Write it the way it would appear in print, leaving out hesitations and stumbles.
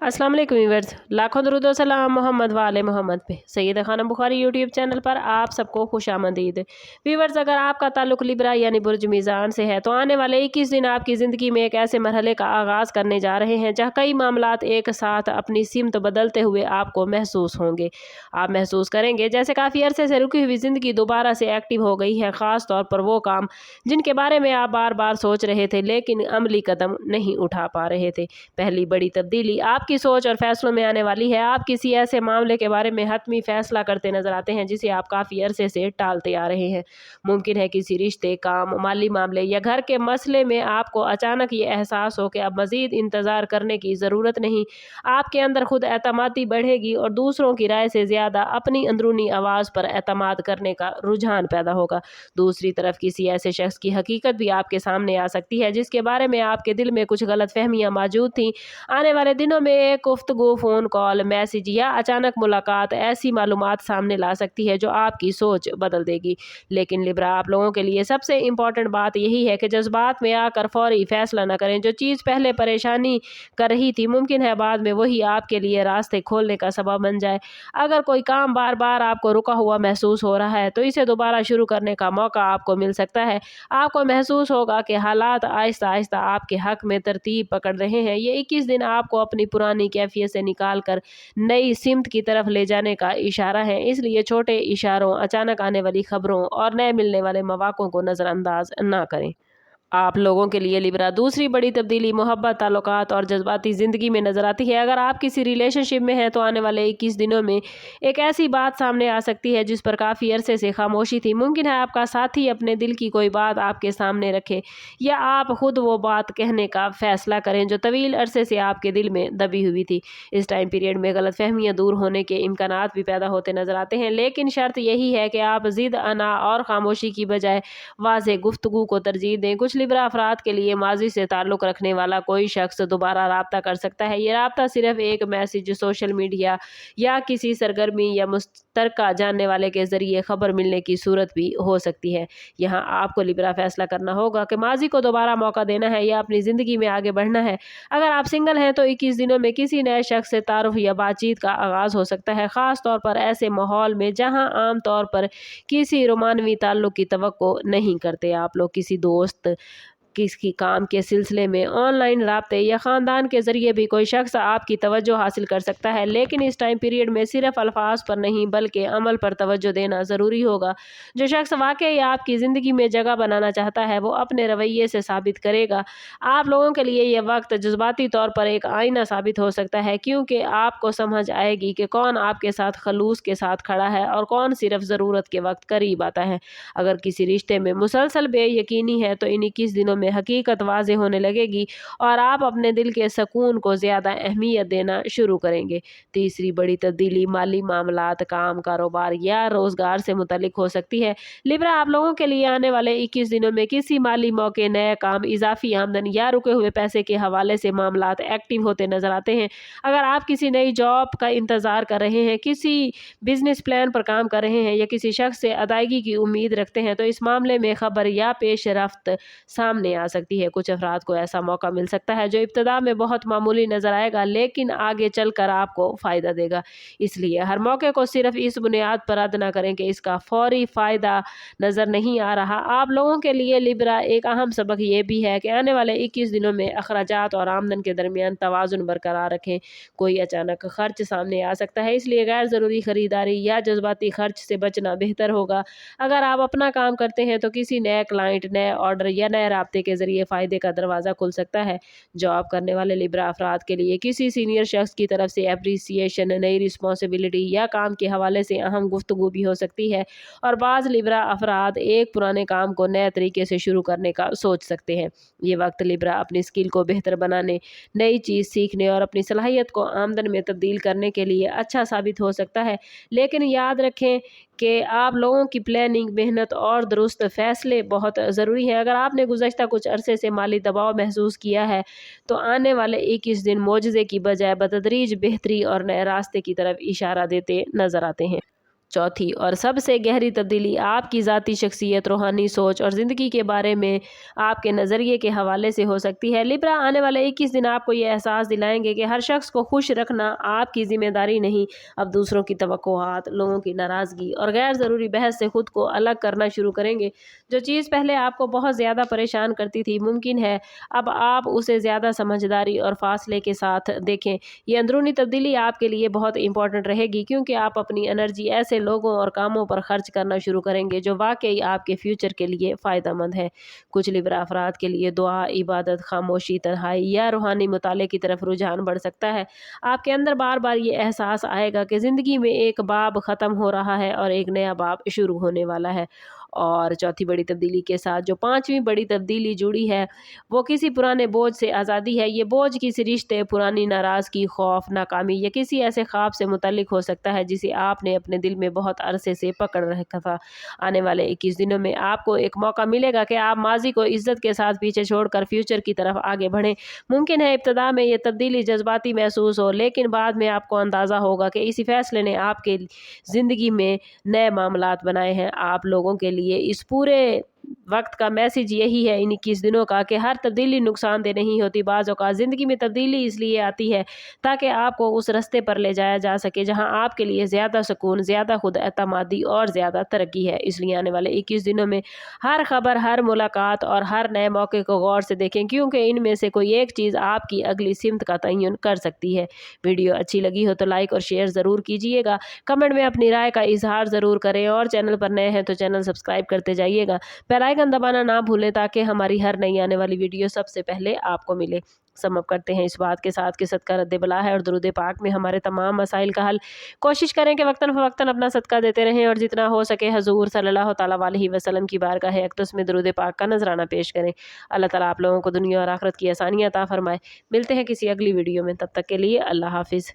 अस्सलाम वालेकुम व्यूअर्स, लाखों दरूद व सलाम मोहम्मद वाले मोहम्मद पे। सैयद खानम बुखारी यूट्यूब चैनल पर आप सबको खुशामदीद। व्यूअर्स, अगर आपका ताल्लुक लिब्रा यानी बुर्ज मीज़ान से है तो आने वाले 21 दिन आपकी ज़िंदगी में एक ऐसे मरहले का आगाज़ करने जा रहे हैं जहाँ कई मामलात एक साथ अपनी सिमत बदलते हुए आपको महसूस होंगे। आप महसूस करेंगे जैसे काफ़ी अरसे से रुकी हुई ज़िंदगी दोबारा से एक्टिव हो गई है, ख़ास तौर पर वो काम जिनके बारे में आप बार बार सोच रहे थे लेकिन अमली कदम नहीं उठा पा रहे थे। पहली बड़ी तब्दीली आपकी सोच और फैसलों में आने वाली है। आप किसी ऐसे मामले के बारे में हतमी फैसला करते नजर आते हैं जिसे आप काफ़ी अरसे से टालते आ रहे हैं। मुमकिन है किसी रिश्ते, काम, माली मामले या घर के मसले में आपको अचानक ये एहसास हो कि अब मज़ीद इंतज़ार करने की ज़रूरत नहीं। आपके अंदर खुद एतमादी बढ़ेगी और दूसरों की राय से ज़्यादा अपनी अंदरूनी आवाज़ पर एतमाद करने का रुझान पैदा होगा। दूसरी तरफ किसी ऐसे शख्स की हकीकत भी आपके सामने आ सकती है जिसके बारे में आपके दिल में कुछ गलत फहमियाँ मौजूद थीं। आने वाले दिनों में एक गुफ्तगू, फ़ोन कॉल, मैसेज या अचानक मुलाकात ऐसी मालूमात सामने ला सकती है जो आपकी सोच बदल देगी। लेकिन लिब्रा, आप लोगों के लिए सबसे इम्पॉर्टेंट बात यही है कि जज्बात में आकर फौरी फैसला न करें। जो चीज़ पहले परेशानी कर रही थी मुमकिन है बाद में वही आपके लिए रास्ते खोलने का सबब बन जाए। अगर कोई काम बार बार आपको रुका हुआ महसूस हो रहा है तो इसे दोबारा शुरू करने का मौका आपको मिल सकता है। आपको महसूस होगा कि हालात आहिस्ता आहिस्ता आपके हक में तरतीब पकड़ रहे हैं। ये 21 दिन आपको अपनी पुरानी कैफियत से निकाल कर नई सिमत की तरफ ले जाने का इशारा है। इसलिए छोटे इशारों, अचानक आने वाली खबरों और नए मिलने वाले मौक़ों को नज़रअंदाज ना करें। आप लोगों के लिए लिब्रा, दूसरी बड़ी तब्दीली मोहब्बत, ताल्लुकात और जज्बाती ज़िंदगी में नज़र आती है। अगर आप किसी रिलेशनशिप में हैं तो आने वाले 21 दिनों में एक ऐसी बात सामने आ सकती है जिस पर काफ़ी अरसे से खामोशी थी। मुमकिन है आपका साथी अपने दिल की कोई बात आपके सामने रखे या आप खुद वो बात कहने का फ़ैसला करें जो तवील अरसे से आपके दिल में दबी हुई थी। इस टाइम पीरियड में गलतफहमियाँ दूर होने के इम्कानात भी पैदा होते नज़र आते हैं, लेकिन शर्त यही है कि आप ज़िद, अना और खामोशी की बजाय वाज़ेह गुफ्तगू को तरजीह दें। कुछ लिब्रा अफराद के लिए माजी से ताल्लुक़ रखने वाला कोई शख्स दोबारा राब्ता कर सकता है। ये राब्ता सिर्फ एक मैसेज, सोशल मीडिया या किसी सरगर्मी या मुश्तरका जानने वाले के ज़रिए खबर मिलने की सूरत भी हो सकती है। यहाँ आपको लिब्रा फैसला करना होगा कि माजी को दोबारा मौका देना है या अपनी ज़िंदगी में आगे बढ़ना है। अगर आप सिंगल हैं तो 21 दिनों में किसी नए शख्स से तारुफ या बातचीत का आगाज़ हो सकता है, ख़ास तौर पर ऐसे माहौल में जहाँ आम तौर पर किसी रोमानवी ताल्लुक़ की तवक्को नहीं करते। आप लोग किसी दोस्त, किसी काम के सिलसिले में, ऑनलाइन राब्ते या ख़ानदान के ज़रिए भी कोई शख्स आपकी तवज्जो हासिल कर सकता है। लेकिन इस टाइम पीरियड में सिर्फ अल्फाज पर नहीं बल्कि अमल पर तवज्जो देना ज़रूरी होगा। जो शख्स वाकई आपकी ज़िंदगी में जगह बनाना चाहता है वो अपने रवैये से साबित करेगा। आप लोगों के लिए यह वक्त जज्बाती तौर पर एक आईना साबित हो सकता है, क्योंकि आपको समझ आएगी कि कौन आपके साथ खलूस के साथ खड़ा है और कौन सिर्फ ज़रूरत के वक्त करीब आता है। अगर किसी रिश्ते में मुसलसल बेयकीनी है तो इन 21 दिनों में हकीकत वाज़ेह होने लगेगी और आप अपने दिल के सुकून को ज़्यादा अहमियत देना शुरू करेंगे। तीसरी बड़ी तब्दीली माली मामलात, काम, कारोबार या रोज़गार से मुतल्लिक हो सकती है। लिब्रा, आप लोगों के लिए आने वाले 21 दिनों में किसी माली मौके, नए काम, इजाफी आमदन या रुके हुए पैसे के हवाले से मामलात एक्टिव होते नजर आते हैं। अगर आप किसी नई जॉब का इंतज़ार कर रहे हैं, किसी बिजनेस प्लान पर काम कर रहे हैं या किसी शख्स से अदायगी की उम्मीद रखते हैं तो इस मामले में खबर या पेशरफ्त सामने आ सकती है। कुछ अफराद को ऐसा मौका मिल सकता है जो इब्तिदा में बहुत मामूली नजर आएगा लेकिन आगे चलकर आपको फ़ायदा देगा। इसलिए हर मौके को सिर्फ इस बुनियाद पर रद्द ना करें कि इसका फौरी फ़ायदा नज़र नहीं आ रहा। आप लोगों के लिए लिब्रा, एक अहम सबक ये भी है कि आने वाले 21 दिनों में अखराजात और आमदन के दरमियान तवाज़ुन बरकरार रखें। कोई अचानक खर्च सामने आ सकता है, इसलिए गैर ज़रूरी ख़रीदारी या जज्बाती खर्च से बचना बेहतर होगा। अगर आप अपना काम करते हैं तो किसी नए क्लाइंट, नए ऑर्डर या नए राब्ते के ज़रिए फ़ायदे का दरवाज़ा खुल सकता है। जॉब करने वाले लिब्रा अफराद के लिए किसी सीनियर शख्स की तरफ से एप्रिसिएशन, नई रिस्पॉन्सिबिलिटी या काम के हवाले से अहम गुफ्तगू भी हो सकती है और बाज़ लिब्रा अफराद एक पुराने काम को नए तरीके से शुरू करने का सोच सकते हैं। ये वक्त लिब्रा अपनी स्किल को बेहतर बनाने, नई चीज़ सीखने और अपनी सलाहियत को आमदन में तब्दील करने के लिए अच्छा साबित हो सकता है। लेकिन याद रखें कि आप लोगों की प्लानिंग, मेहनत और दुरुस्त फ़ैसले बहुत ज़रूरी हैं। अगर आपने गुज़श्ता कुछ अरसे से माली दबाव महसूस किया है तो आने वाले 21 दिन मोजज़े की बजाय बतदरीज बेहतरी और नए रास्ते की तरफ इशारा देते नज़र आते हैं। चौथी और सबसे गहरी तब्दीली आपकी ज़ाती शख्सियत, रूहानी सोच और ज़िंदगी के बारे में आपके नज़रिए के हवाले से हो सकती है। लिब्रा, आने वाले 21 दिन आपको ये एहसास दिलाएंगे कि हर शख्स को खुश रखना आपकी ज़िम्मेदारी नहीं। अब दूसरों की तवक्कुआत, लोगों की नाराज़गी और गैर ज़रूरी बहस से खुद को अलग करना शुरू करेंगे। जो चीज़ पहले आपको बहुत ज़्यादा परेशान करती थी, मुमकिन है अब आप उसे ज़्यादा समझदारी और फासले के साथ देखें। ये अंदरूनी तब्दीली आपके लिए बहुत इंपॉर्टेंट रहेगी, क्योंकि आप अपनी एनर्जी ऐसे लोगों और कामों पर खर्च करना शुरू करेंगे जो वाकई आपके फ्यूचर के लिए फ़ायदेमंद है। कुछ लिब्रा अफराद के लिए दुआ, इबादत, खामोशी, तन्हाई या रूहानी मुताले की तरफ रुझान बढ़ सकता है। आपके अंदर बार बार ये एहसास आएगा कि ज़िंदगी में एक बाब ख़त्म हो रहा है और एक नया बाब शुरू होने वाला है। और चौथी बड़ी तब्दीली के साथ जो पांचवी बड़ी तब्दीली जुड़ी है, वो किसी पुराने बोझ से आज़ादी है। ये बोझ किसी रिश्ते, पुरानी नाराज़गी, खौफ, नाकामी या किसी ऐसे ख्वाब से मुतल्लिक हो सकता है जिसे आपने अपने दिल में बहुत अरसे से पकड़ रखा था। आने वाले 21 दिनों में आपको एक मौका मिलेगा कि आप माजी को इज्जत के साथ पीछे छोड़कर फ्यूचर की तरफ आगे बढ़ें। मुमकिन है इब्तदा में ये तब्दीली जज्बाती महसूस हो, लेकिन बाद में आपको अंदाज़ा होगा कि इसी फैसले ने आपके ज़िंदगी में नए मामलात बनाए हैं। आप लोगों के लिए इस पूरे वक्त का मैसेज यही है इन 21 दिनों का, कि हर तब्दीली नुकसानदेह नहीं होती। बाज़ औक़ात ज़िंदगी में तब्दीली इसलिए आती है ताकि आपको उस रास्ते पर ले जाया जा सके जहां आपके लिए ज़्यादा सुकून, ज़्यादा खुद एतमादी और ज़्यादा तरक्की है। इसलिए आने वाले 21 दिनों में हर खबर, हर मुलाकात और हर नए मौके को गौर से देखें, क्योंकि इनमें से कोई एक चीज़ आपकी अगली सिमत का तयन कर सकती है। वीडियो अच्छी लगी हो तो लाइक और शेयर ज़रूर कीजिएगा। कमेंट में अपनी राय का इजहार ज़रूर करें और चैनल पर नए हैं तो चैनल सब्सक्राइब करते जाइएगा। बेल आइकन दबाना ना भूलें ताकि हमारी हर नई आने वाली वीडियो सबसे पहले आपको मिले। समअप करते हैं इस बात के साथ कि सदका रद्द बला है और दुरूद पाक में हमारे तमाम मसाइल का हल। कोशिश करें कि वक्तन फ़वक्तन अपना सदका देते रहें और जितना हो सके हजूर सल्लल्लाहु तआला अलैहि वसल्लम की बारगाह अक़दस में दुरूद पाक का नजराना पेश करें। अल्लाह ताला आप लोगों को दुनिया और आखिरत की आसानियाँ अता फरमाए। मिलते हैं किसी अगली वीडियो में, तब तक के लिए अल्लाह हाफिज़।